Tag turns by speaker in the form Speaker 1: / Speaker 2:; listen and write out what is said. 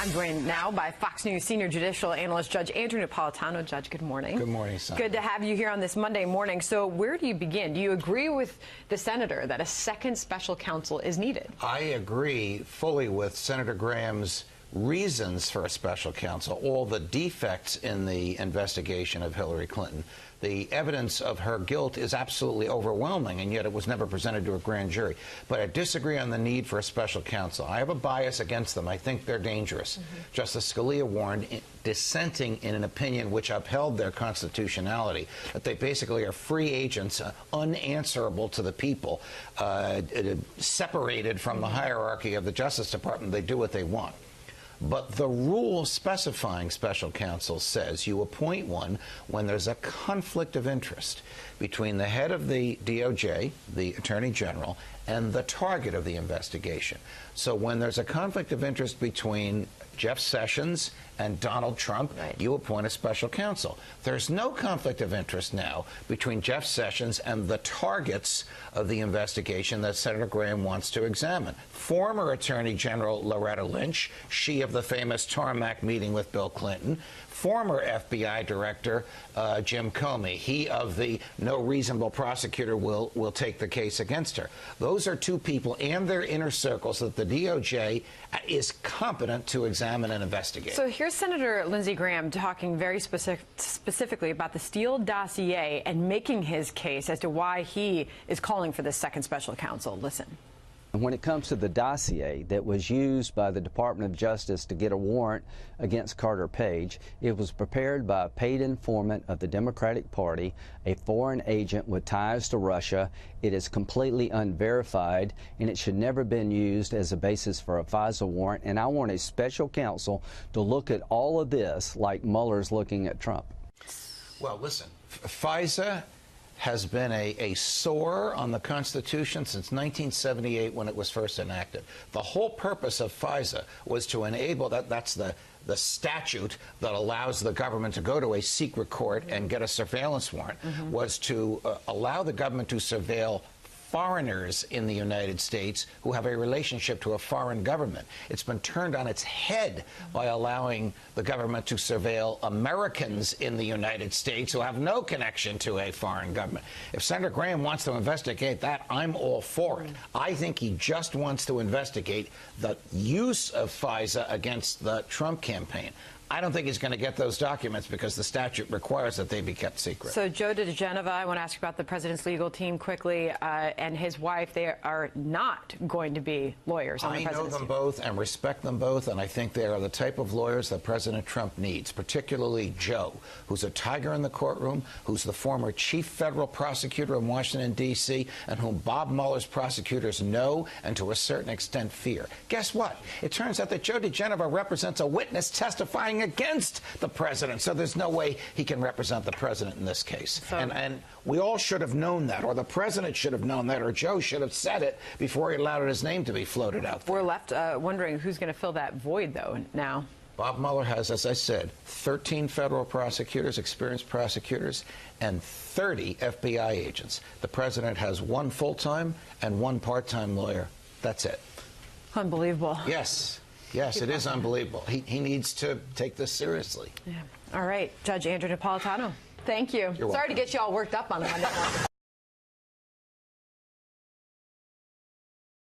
Speaker 1: I'm joined now by Fox News senior judicial analyst Judge Andrew Napolitano. Judge, good morning.
Speaker 2: Good morning, Sandra.
Speaker 1: Good to have you here on this Monday morning. So where do you begin? Do you agree with the senator that a second special counsel is needed?
Speaker 2: I agree fully with Senator Graham's reasons for a special counsel, all the defects in the investigation of Hillary Clinton. The evidence of her guilt is absolutely overwhelming, and yet it was never presented to a grand jury. But I disagree on the need for a special counsel. I have a bias against them. I think they're dangerous. Justice Scalia warned, dissenting in an opinion which upheld their constitutionality, that they basically are free agents, unanswerable to the people, separated from the hierarchy of the Justice Department. They do what they want. But the rule specifying special counsel says you appoint one when there's a conflict of interest between the head of the DOJ, the Attorney General, and the target of the investigation. So when there's a conflict of interest between Jeff Sessions and Donald Trump, you appoint a special counsel. There's no conflict of interest now between Jeff Sessions and the targets of the investigation that Senator Graham wants to examine. Former Attorney General Loretta Lynch, she of the famous tarmac meeting with Bill Clinton. Former FBI Director Jim Comey, he of the no reasonable prosecutor will take the case against her. Those are two people and their inner circles that the DOJ is competent to examine and investigate.
Speaker 1: So here's Senator Lindsey Graham talking very specifically about the Steele dossier and making his case as to why he is calling for this second special counsel. Listen.
Speaker 3: When it comes to the dossier that was used by the Department of Justice to get a warrant against Carter Page, it was prepared by a paid informant of the Democratic Party, a foreign agent with ties to Russia. It is completely unverified, and it should never have been used as a basis for a FISA warrant. And I want a special counsel to look at all of this like Mueller's looking at Trump.
Speaker 2: Well, listen, FISA has been a sore on the Constitution since 1978 when it was first enacted. The whole purpose of FISA was to enable that's the statute that allows the government to go to a secret court and get a surveillance warrant, was to allow the government to surveil foreigners in the United States who have a relationship to a foreign government. It's been turned on its head by allowing the government to surveil Americans in the United States who have no connection to a foreign government. If Senator Graham wants to investigate that, I'm all for it. I think he just wants to investigate the use of FISA against the Trump campaign. I don't think he's going to get those documents because the statute requires that they be kept secret.
Speaker 1: So, Joe DeGeneva, I want to ask you about the president's legal team quickly, and his wife. They are not going to be lawyers on the president's team.
Speaker 2: I know them both and respect them both, and I think they are the type of lawyers that President Trump needs, particularly Joe, who's a tiger in the courtroom, who's the former chief federal prosecutor in Washington, D.C., and whom Bob Mueller's prosecutors know and to a certain extent fear. Guess what? It turns out that Joe DeGeneva represents a witness testifying against the president, so there's no way he can represent the president in this case. So, and we all should have known that, or the president should have known that, or Joe should have said it before he allowed his name to be floated out there.
Speaker 1: We're left wondering who's going to fill that void, though, now.
Speaker 2: Bob Mueller has, as I said, 13 federal prosecutors, experienced prosecutors, and 30 FBI agents. The president has one full-time and one part-time lawyer. That's it.
Speaker 1: Unbelievable.
Speaker 2: Yes. Yes, it is unbelievable. He needs to take this seriously.
Speaker 1: Yeah. All right, Judge Andrew Napolitano, thank you.
Speaker 2: You're welcome.
Speaker 1: Sorry to get you all worked up on a Monday morning.